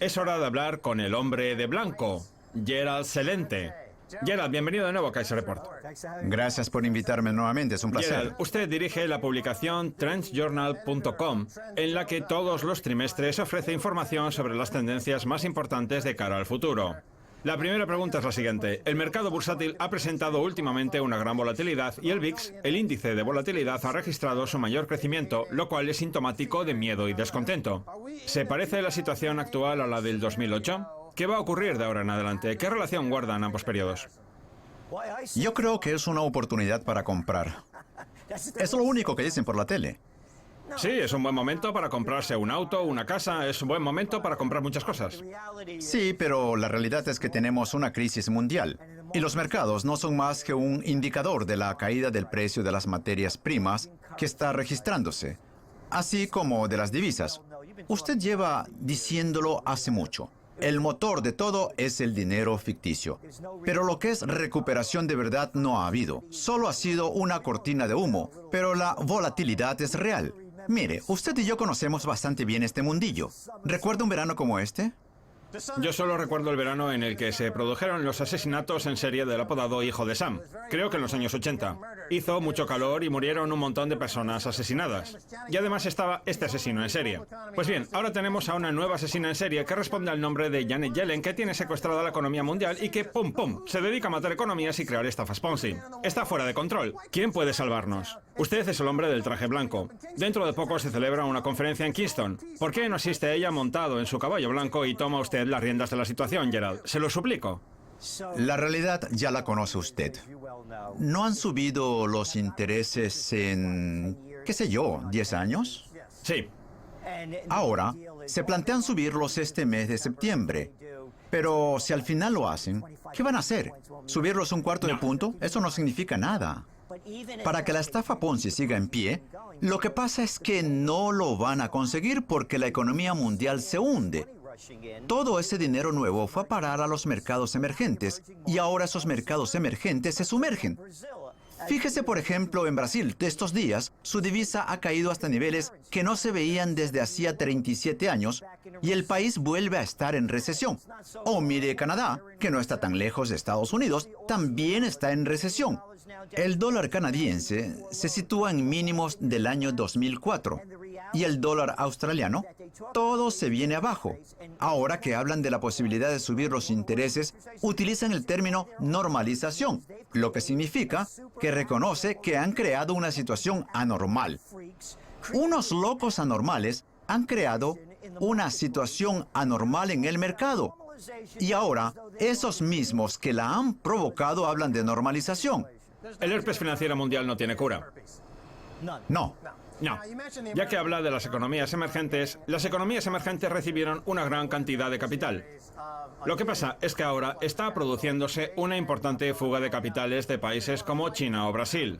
Es hora de hablar con el hombre de blanco, Gerald Celente. Gerald, bienvenido de nuevo a Kaiser Report. Gracias por invitarme nuevamente, es un placer. Gerald, usted dirige la publicación trendsjournal.com, en la que todos los trimestres ofrece información sobre las tendencias más importantes de cara al futuro. La primera pregunta es la siguiente. El mercado bursátil ha presentado últimamente una gran volatilidad y el VIX, el índice de volatilidad, ha registrado su mayor crecimiento, lo cual es sintomático de miedo y descontento. ¿Se parece la situación actual a la del 2008? ¿Qué va a ocurrir de ahora en adelante? ¿Qué relación guardan ambos periodos? Yo creo que es una oportunidad para comprar. Es lo único que dicen por la tele. Sí, es un buen momento para comprarse un auto, una casa, es un buen momento para comprar muchas cosas. Sí, pero la realidad es que tenemos una crisis mundial. Y los mercados no son más que un indicador de la caída del precio de las materias primas que está registrándose, así como de las divisas. Usted lleva diciéndolo hace mucho. El motor de todo es el dinero ficticio. Pero lo que es recuperación de verdad no ha habido. Solo ha sido una cortina de humo, pero la volatilidad es real. Mire, usted y yo conocemos bastante bien este mundillo. ¿Recuerda un verano como este? Yo solo recuerdo el verano en el que se produjeron los asesinatos en serie del apodado Hijo de Sam. Creo que en los años 80. Hizo mucho calor y murieron un montón de personas asesinadas. Y además estaba este asesino en serie. Pues bien, ahora tenemos a una nueva asesina en serie que responde al nombre de Janet Yellen, que tiene secuestrada la economía mundial y que, pum pum, se dedica a matar economías y crear estafas Ponzi. Está fuera de control. ¿Quién puede salvarnos? Usted es el hombre del traje blanco. Dentro de poco se celebra una conferencia en Kingston. ¿Por qué no asiste ella montado en su caballo blanco y toma usted las riendas de la situación, Gerald? Se lo suplico. La realidad ya la conoce usted. ¿No han subido los intereses en, qué sé yo, 10 años? Sí. Ahora, se plantean subirlos este mes de septiembre. Pero si al final lo hacen, ¿qué van a hacer? ¿Subirlos un cuarto de punto? Eso no significa nada. Para que la estafa Ponzi siga en pie, lo que pasa es que no lo van a conseguir porque la economía mundial se hunde. Todo ese dinero nuevo fue a parar a los mercados emergentes y ahora esos mercados emergentes se sumergen. Fíjese, por ejemplo, en Brasil, de estos días, su divisa ha caído hasta niveles que no se veían desde hacía 37 años y el país vuelve a estar en recesión. O mire Canadá, que no está tan lejos de Estados Unidos, también está en recesión. El dólar canadiense se sitúa en mínimos del año 2004 y el dólar australiano, todo se viene abajo. Ahora que hablan de la posibilidad de subir los intereses, utilizan el término normalización, lo que significa que reconoce que han creado una situación anormal. Unos locos anormales han creado una situación anormal en el mercado. Y ahora, esos mismos que la han provocado hablan de normalización. El herpes financiero mundial no tiene cura. No. No. Ya que habla de las economías emergentes recibieron una gran cantidad de capital. Lo que pasa es que ahora está produciéndose una importante fuga de capitales de países como China o Brasil.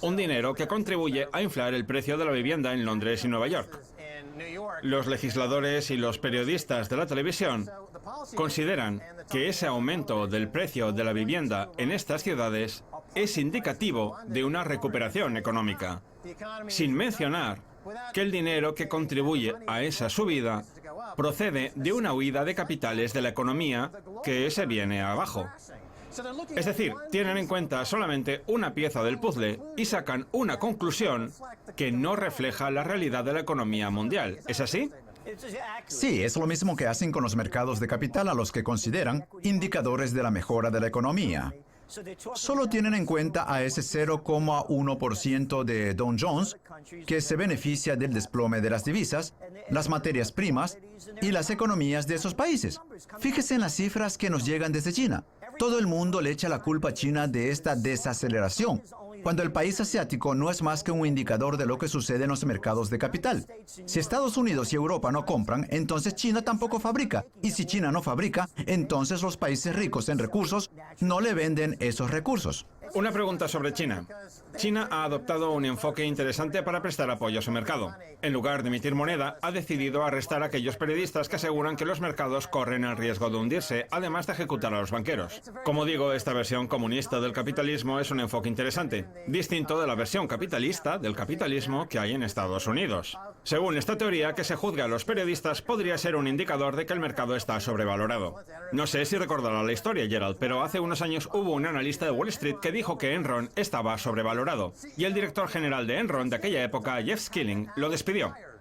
Un dinero que contribuye a inflar el precio de la vivienda en Londres y Nueva York. Los legisladores y los periodistas de la televisión consideran que ese aumento del precio de la vivienda en estas ciudades es indicativo de una recuperación económica, sin mencionar que el dinero que contribuye a esa subida procede de una huida de capitales de la economía que se viene abajo. Es decir, tienen en cuenta solamente una pieza del puzzle y sacan una conclusión que no refleja la realidad de la economía mundial. ¿Es así? Sí, es lo mismo que hacen con los mercados de capital a los que consideran indicadores de la mejora de la economía. Solo tienen en cuenta a ese 0,1% de Dow Jones que se beneficia del desplome de las divisas, las materias primas y las economías de esos países. Fíjese en las cifras que nos llegan desde China. Todo el mundo le echa la culpa a China de esta desaceleración, cuando el país asiático no es más que un indicador de lo que sucede en los mercados de capital. Si Estados Unidos y Europa no compran, entonces China tampoco fabrica. Y si China no fabrica, entonces los países ricos en recursos no le venden esos recursos. Una pregunta sobre China. China ha adoptado un enfoque interesante para prestar apoyo a su mercado. En lugar de emitir moneda, ha decidido arrestar a aquellos periodistas que aseguran que los mercados corren el riesgo de hundirse, además de ejecutar a los banqueros. Como digo, esta versión comunista del capitalismo es un enfoque interesante, distinto de la versión capitalista del capitalismo que hay en Estados Unidos. Según esta teoría, que se juzgue a los periodistas podría ser un indicador de que el mercado está sobrevalorado. No sé si recordará la historia, Gerald, pero hace unos años hubo un analista de Wall Street que dijo que Enron estaba sobrevalorado, y el director general de Enron de aquella época, Jeff Skilling, lo despidió.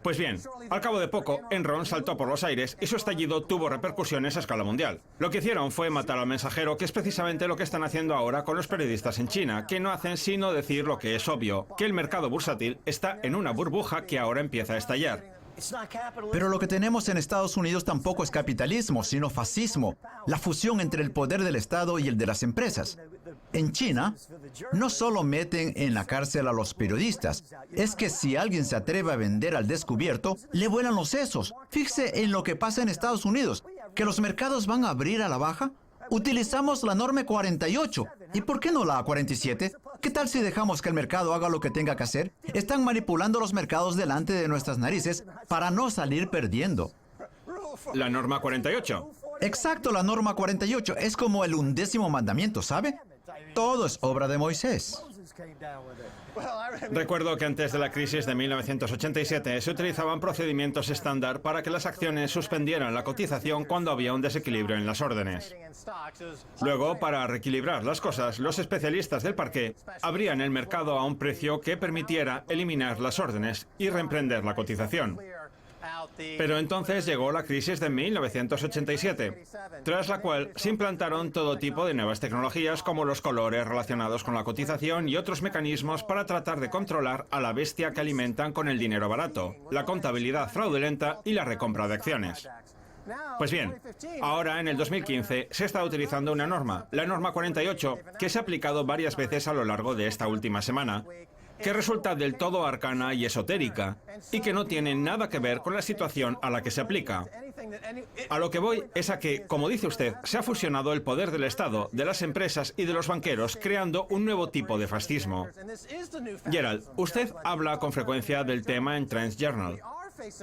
Pues bien, al cabo de poco, Enron saltó por los aires y su estallido tuvo repercusiones a escala mundial. Lo que hicieron fue matar al mensajero, que es precisamente lo que están haciendo ahora con los periodistas en China, que no hacen sino decir lo que es obvio, que el mercado bursátil está en una burbuja que ahora empieza a estallar. Pero lo que tenemos en Estados Unidos tampoco es capitalismo, sino fascismo, la fusión entre el poder del Estado y el de las empresas. En China, no solo meten en la cárcel a los periodistas, es que si alguien se atreve a vender al descubierto, le vuelan los sesos. Fíjese en lo que pasa en Estados Unidos, que los mercados van a abrir a la baja. Utilizamos la norma 48. ¿Y por qué no la 47? ¿Qué tal si dejamos que el mercado haga lo que tenga que hacer? Están manipulando los mercados delante de nuestras narices para no salir perdiendo. La norma 48. Exacto, la norma 48. Es como el 11º mandamiento, ¿sabe? Todo es obra de Moisés. Recuerdo que antes de la crisis de 1987 se utilizaban procedimientos estándar para que las acciones suspendieran la cotización cuando había un desequilibrio en las órdenes. Luego, para reequilibrar las cosas, los especialistas del parqué abrían el mercado a un precio que permitiera eliminar las órdenes y reemprender la cotización. Pero entonces llegó la crisis de 1987, tras la cual se implantaron todo tipo de nuevas tecnologías como los colores relacionados con la cotización y otros mecanismos para tratar de controlar a la bestia que alimentan con el dinero barato, la contabilidad fraudulenta y la recompra de acciones. Pues bien, ahora en el 2015 se está utilizando una norma, la norma 48, que se ha aplicado varias veces a lo largo de esta última semana, que resulta del todo arcana y esotérica, y que no tiene nada que ver con la situación a la que se aplica. A lo que voy es a que, como dice usted, se ha fusionado el poder del Estado, de las empresas y de los banqueros, creando un nuevo tipo de fascismo. Gerald, usted habla con frecuencia del tema en Trends Journal.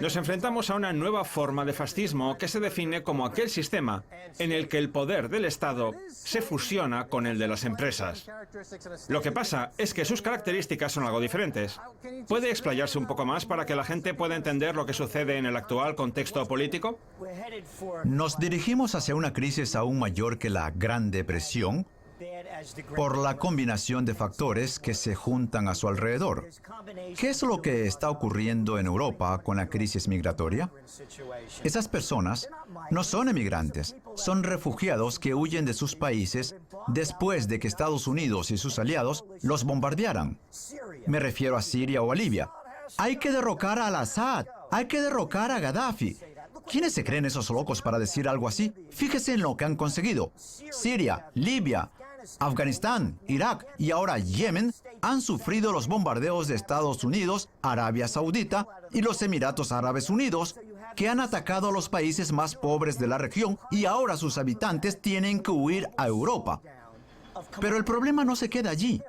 Nos enfrentamos a una nueva forma de fascismo que se define como aquel sistema en el que el poder del Estado se fusiona con el de las empresas. Lo que pasa es que sus características son algo diferentes. ¿Puede explayarse un poco más para que la gente pueda entender lo que sucede en el actual contexto político? Nos dirigimos hacia una crisis aún mayor que la Gran Depresión, por la combinación de factores que se juntan a su alrededor. ¿Qué es lo que está ocurriendo en Europa con la crisis migratoria? Esas personas no son emigrantes, son refugiados que huyen de sus países después de que Estados Unidos y sus aliados los bombardearan. Me refiero a Siria o a Libia. Hay que derrocar a Al-Assad, hay que derrocar a Gaddafi. ¿Quiénes se creen esos locos para decir algo así? Fíjese en lo que han conseguido. Siria, Libia, Afganistán, Irak y ahora Yemen han sufrido los bombardeos de Estados Unidos, Arabia Saudita y los Emiratos Árabes Unidos, que han atacado a los países más pobres de la región y ahora sus habitantes tienen que huir a Europa. Pero el problema no se queda allí.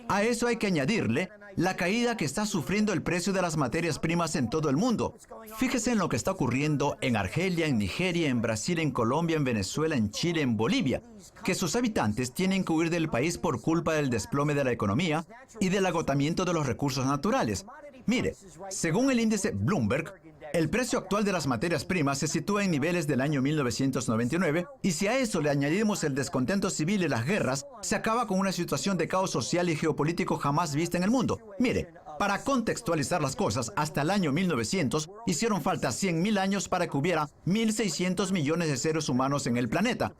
A eso hay que añadirle la caída que está sufriendo el precio de las materias primas en todo el mundo. Fíjese en lo que está ocurriendo en Argelia, en Nigeria, en Brasil, en Colombia, en Venezuela, en Chile, en Bolivia, que sus habitantes tienen que huir del país por culpa del desplome de la economía y del agotamiento de los recursos naturales. Mire, según el índice Bloomberg, el precio actual de las materias primas se sitúa en niveles del año 1999 y si a eso le añadimos el descontento civil y las guerras, se acaba con una situación de caos social y geopolítico jamás vista en el mundo. Mire, para contextualizar las cosas, hasta el año 1900 hicieron falta 100.000 años para que hubiera 1.600 millones de seres humanos en el planeta.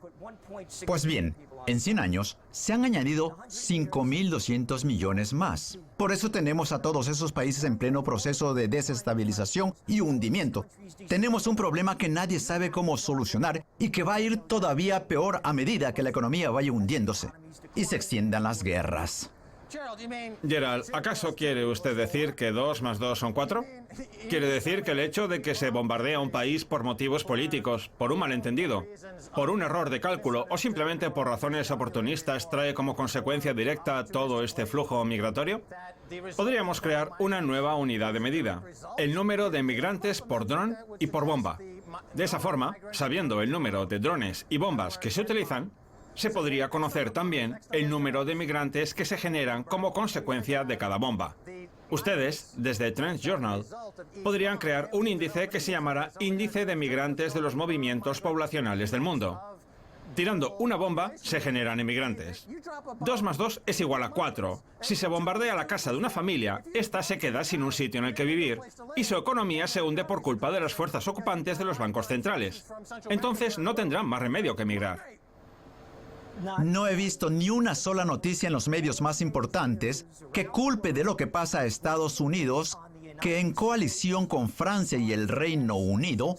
Pues bien, en 100 años se han añadido 5.200 millones más. Por eso tenemos a todos esos países en pleno proceso de desestabilización y hundimiento. Tenemos un problema que nadie sabe cómo solucionar y que va a ir todavía peor a medida que la economía vaya hundiéndose y se extiendan las guerras. Gerald, ¿acaso quiere usted decir que 2 más 2 son 4? ¿Quiere decir que el hecho de que se bombardea un país por motivos políticos, por un malentendido, por un error de cálculo o simplemente por razones oportunistas trae como consecuencia directa todo este flujo migratorio? Podríamos crear una nueva unidad de medida, el número de migrantes por dron y por bomba. De esa forma, sabiendo el número de drones y bombas que se utilizan, se podría conocer también el número de migrantes que se generan como consecuencia de cada bomba. Ustedes, desde Trends Journal, podrían crear un índice que se llamara Índice de Migrantes de los Movimientos Poblacionales del Mundo. Tirando una bomba, se generan inmigrantes. 2 más 2 es igual a 4. Si se bombardea la casa de una familia, esta se queda sin un sitio en el que vivir y su economía se hunde por culpa de las fuerzas ocupantes de los bancos centrales. Entonces no tendrán más remedio que emigrar. No he visto ni una sola noticia en los medios más importantes que culpe de lo que pasa a Estados Unidos, que en coalición con Francia y el Reino Unido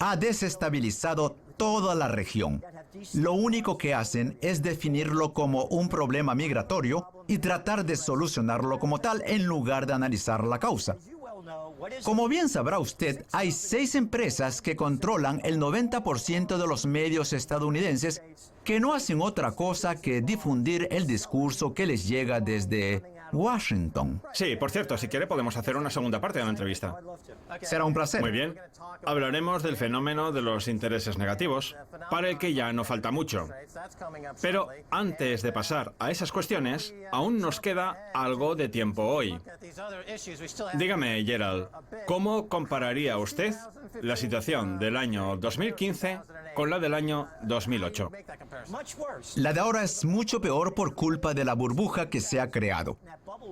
ha desestabilizado toda la región. Lo único que hacen es definirlo como un problema migratorio y tratar de solucionarlo como tal en lugar de analizar la causa. Como bien sabrá usted, hay 6 empresas que controlan el 90% de los medios estadounidenses que no hacen otra cosa que difundir el discurso que les llega desde Washington. Sí, por cierto, si quiere podemos hacer una segunda parte de la entrevista. Será un placer. Muy bien. Hablaremos del fenómeno de los intereses negativos, para el que ya no falta mucho. Pero antes de pasar a esas cuestiones, aún nos queda algo de tiempo hoy. Dígame, Gerald, ¿cómo compararía usted la situación del año 2015 con la del año 2008? La de ahora es mucho peor por culpa de la burbuja que se ha creado.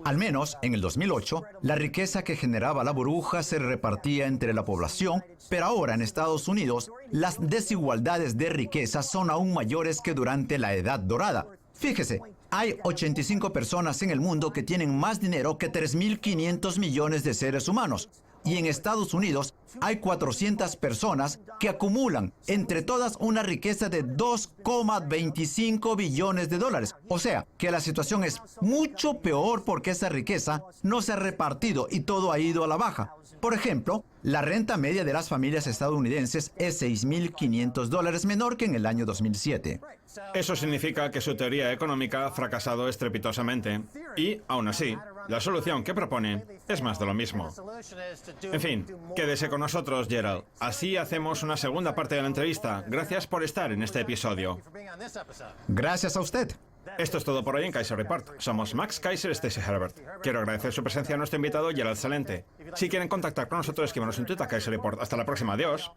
Al menos en el 2008, la riqueza que generaba la burbuja se repartía entre la población, pero ahora en Estados Unidos, las desigualdades de riqueza son aún mayores que durante la Edad Dorada. Fíjese, hay 85 personas en el mundo que tienen más dinero que 3.500 millones de seres humanos. Y en Estados Unidos hay 400 personas que acumulan entre todas una riqueza de 2,25 billones de dólares. O sea, que la situación es mucho peor porque esa riqueza no se ha repartido y todo ha ido a la baja. Por ejemplo, la renta media de las familias estadounidenses es $6.500 menor que en el año 2007. Eso significa que su teoría económica ha fracasado estrepitosamente. Y, aún así, la solución que propone es más de lo mismo. En fin, quédese con nosotros, Gerald. Así hacemos una segunda parte de la entrevista. Gracias por estar en este episodio. Gracias a usted. Esto es todo por hoy en Kaiser Report. Somos Max Kaiser y Stacey Herbert. Quiero agradecer su presencia a nuestro invitado Gerald Celente. Si quieren contactar con nosotros, escríbanos en Twitter a Kaiser Report. Hasta la próxima. Adiós.